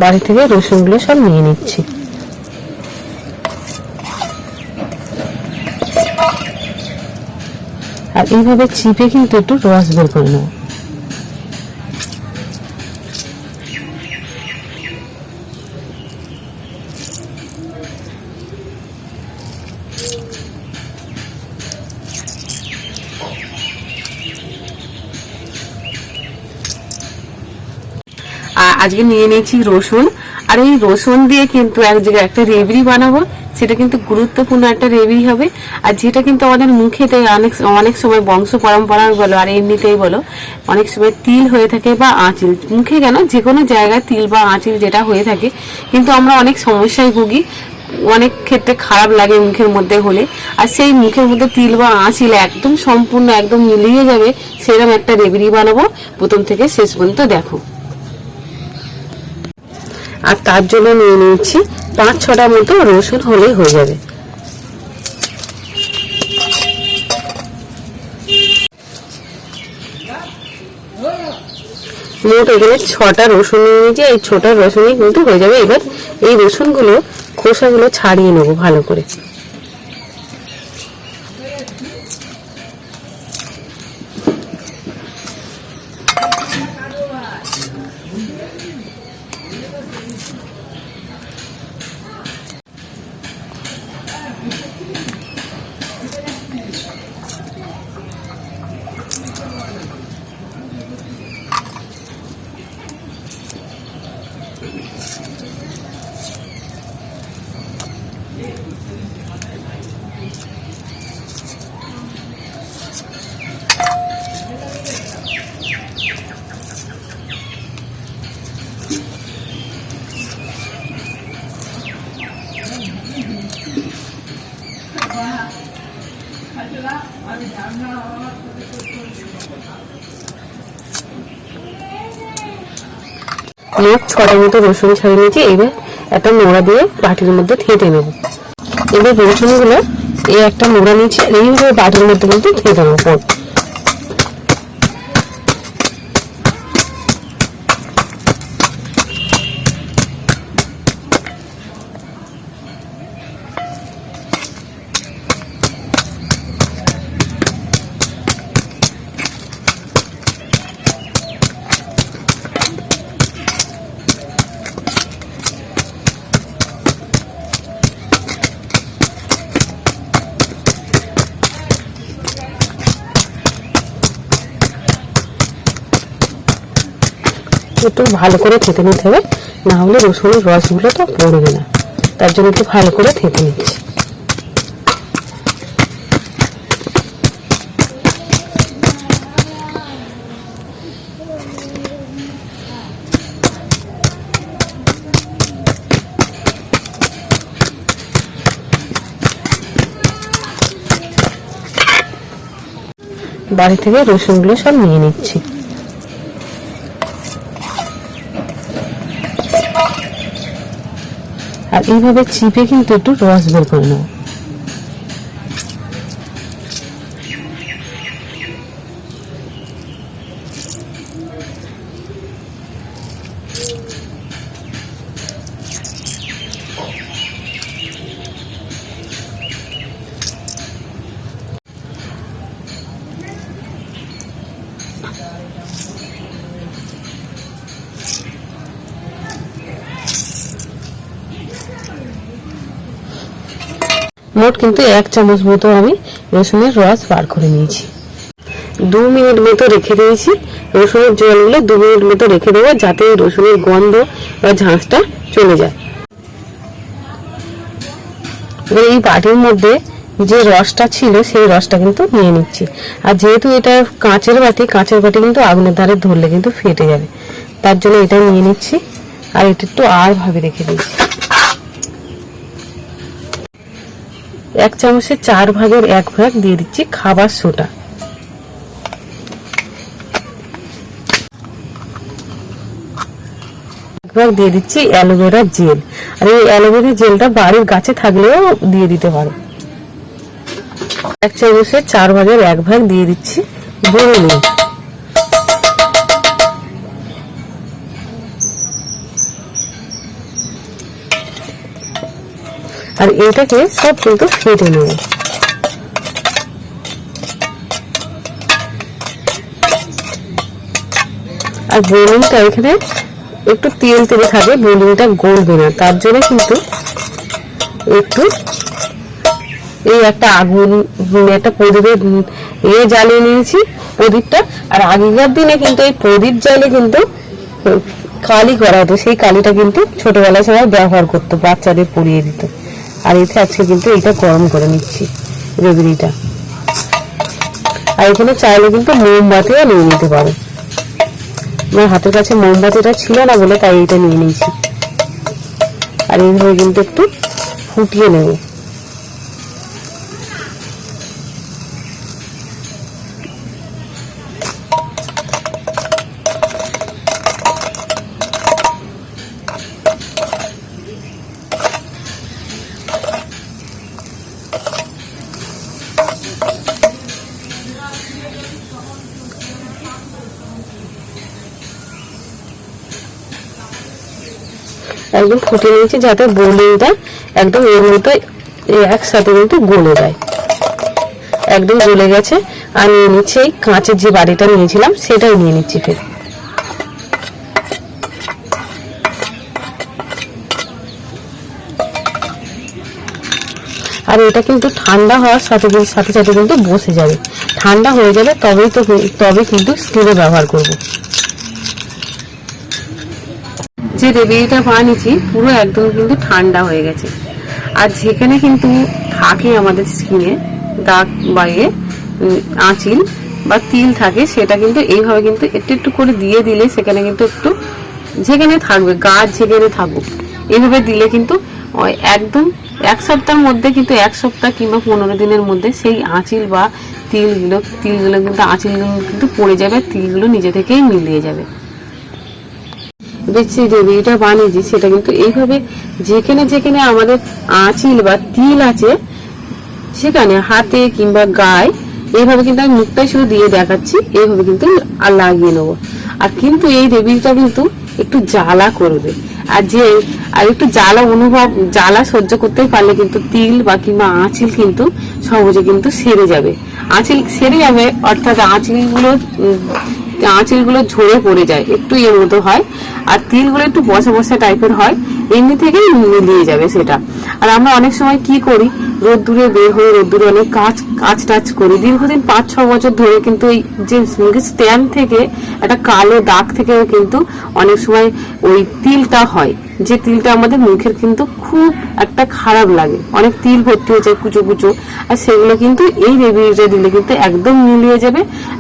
বাড়ি থেকে রসুনগুলো সব নিয়ে নিচ্ছি। আর এইভাবে চিপে কিন্তু একটু রস বের করে নেব। আজকে নিয়ে নিয়েছি রসুন, আর এই রসুন দিয়ে কিন্তু এক জায়গায় একটা রেবড়ি বানাবো। সেটা কিন্তু গুরুত্বপূর্ণ একটা রেবড়ি হবে, আর যেটা কিন্তু আমাদের মুখেতে অনেক সময় বংশ পরম্পরা বলো আর এমনিতেই বলো অনেক সময় তিল হয়ে থাকে বা আঁচিল, মুখে কেন যে কোনো জায়গায় তিল বা আঁচিল যেটা হয়ে থাকে, কিন্তু আমরা অনেক সমস্যায় ভুগি, অনেক ক্ষেত্রে খারাপ লাগে মুখের মধ্যে হলে। আর সেই মুখের মধ্যে তিল বা আঁচিল একদম সম্পূর্ণ একদম মিলিয়ে যাবে সেরকম একটা রেবড়ি বানাবো। প্রথম থেকে শেষ পর্যন্ত দেখো। আর তার জন্য নিয়ে নিচ্ছি 5-6টা মতো রসুন হলেই হয়ে যাবে। মোট এখানে 6টা রসুন নিয়ে নিয়েছি, এই 6টা রসুনই কিন্তু হয়ে যাবে। এবার এই রসুনগুলো খোসাগুলো ছাড়িয়ে নেবো ভালো করে। মোট 6টা মতো রসুন ছাড়িয়ে নিয়েছি। এবার একটা নোড়া দিয়ে বাটির মধ্যে থেঁতে নেব। এবার রসুনগুলো এই একটা নোড়া নিয়েছি, এইভাবে বাটির মধ্যে কিন্তু থেঁতে নেবো। একটু ভালো করে থেঁতে নিতে হবে, না হলে রসুনের রসগুলো তো পড়বে না। তার জন্য একটু ভালো করে থেঁতে নিচ্ছি। বাড়ি থেকে রসুনগুলো সব নিয়ে নিচ্ছি। আর এইভাবে চিপে কিন্তু একটু রস বের করে নেব। মোট কিন্তু 1 চামচ মতো আমি রসুনের রস বার করে নিয়েছি। 2 মিনিট মতো রেখে দিয়েছি। রসুনের জলগুলো 2 মিনিট মতো রেখে দেবো, যাতে রসুনের গন্ধ বা ঝাঁঝটা চলে যায়। এবার এই বাটির মধ্যে যে রসটা ছিল সেই রসটা কিন্তু নিয়ে নিচ্ছি। আর যেহেতু এটা কাঁচের বাটি কিন্তু আগুনের ধারে ধরলে কিন্তু ফেটে যাবে, তার জন্য এটা নিয়ে নিচ্ছি। আর এটা একটু আর ভাবে রেখে দিচ্ছি। 1 চামচের 4 ভাগের 1 ভাগ দিয়ে দিচ্ছি খাবার সোডা। ভাগ দিয়ে দিচ্ছি অ্যালোভেরা জেল। আর এই অ্যালোভেরা জেলটা বাড়ির গাছে থাকলেও দিয়ে দিতে পারো। 1 চামচের 4 ভাগের 1 ভাগ দিয়ে দিচ্ছি বরুণ। আর এটাকে সব কিন্তু ফেটে নেব। আর বোলিংটা এখানে একটু তেল তেলে খাবে, বোলিংটা গলবে না, তার জন্য কিন্তু একটু এই একটা আগুন একটা প্রদীপের জ্বালিয়ে নিয়েছি প্রদীপটা। আর আগেকার দিনে কিন্তু এই প্রদীপ জ্বালিয়ে কিন্তু কালি করা হতো, সেই কালিটা কিন্তু ছোটবেলায় সবাই ব্যবহার করতো, বাচ্চাদের পরিয়ে দিত। আর এতে আজকে কিন্তু এটা গরম করে নিচ্ছি রেবড়িটা। আর এখানে চাইলে কিন্তু মোমবাতিও নিয়ে নিতে পারো, আমার হাতের কাছে মোমবাতিটা ছিল না বলে তাই এটা নিয়ে নিয়েছি। আর এইভাবে কিন্তু একটু ফুটিয়ে নেব। একদম ফুটে নিয়েছি যাতে বোলিংটা একদম এর মতো একসাথে কিন্তু গলে যায়। একদম গলে গেছে। আর নিয়ে নিচ্ছি এই কাঁচের যে বাড়িটা নিয়েছিলাম সেটাই নিয়ে নিচ্ছি ফের। আর এটা কিন্তু ঠান্ডা হওয়ার সাথে সাথে কিন্তু বসে যাবে, ঠান্ডা হয়ে যাবে তবে কিন্তু স্টিলে ব্যবহার করব। যে রেবড়িটা বানিয়েছি পুরো একদম কিন্তু ঠান্ডা হয়ে গেছে। আর যেখানে কিন্তু থাকে আমাদের স্কিনে দাগ বা আঁচিল বা তিল থাকে, সেটা কিন্তু এইভাবে কিন্তু একটু একটু করে দিয়ে দিলে সেখানে কিন্তু একটু যেখানে থাকবে গাছ যেখানে থাকুক এইভাবে দিলে কিন্তু একদম এক সপ্তাহের মধ্যে কিন্তু 1 সপ্তাহ কিংবা 15 দিনের মধ্যে সেই আঁচিল বা তিলগুলো কিন্তু আঁচিলগুলো কিন্তু পড়ে যাবে, তিলগুলো নিজে থেকেই মিলিয়ে যাবে। যে রেবড়িটা বানিয়েছি সেটা কিন্তু এইভাবে যেখানে যেখানে আমাদের আঁচিল বা তিল আছে সেখানে হাতে কিংবা গায়ে এইভাবে কিন্তু আমি মুখটাই শুধু দিয়ে দেখাচ্ছি, এইভাবে কিন্তু লাগিয়ে নেবো। আর কিন্তু এই রেবড়িটা কিন্তু একটু জ্বালা করবে, আর একটু জ্বালা সহ্য করতে পারলে কিন্তু তিল বা কিংবা আঁচিল কিন্তু সহজে কিন্তু সেরে যাবে। আঁচিল সেরে যাবে অর্থাৎ আঁচিলগুলো ঝরে পড়ে যায়, একটু এর মতো হয়। আর তিলগুলো একটু বসা বসা টাইপের হয়, এমনি থেকেই মিলিয়ে যাবে সেটা। আর আমরা অনেক সময় কি করি, রোদ্দুরে বের হয়ে রোদ্দুরে অনেক কাজ টাচ করি দীর্ঘদিন 5-6 বছর ধরে, কিন্তু এই যে স্ট্যান্ড থেকে একটা কালো দাগ থেকেও কিন্তু অনেক সময় ওই তিলটা হয়, যে তিলটা আমাদের মুখের কিন্তু খুব একটা খারাপ লাগে, অনেক তিল ভর্তি হয়ে যায় কুচো কুচো। আর সেগুলো কিন্তু এই রেবড়িটা দিলে কিন্তু একদম মিলিয়ে যাবে।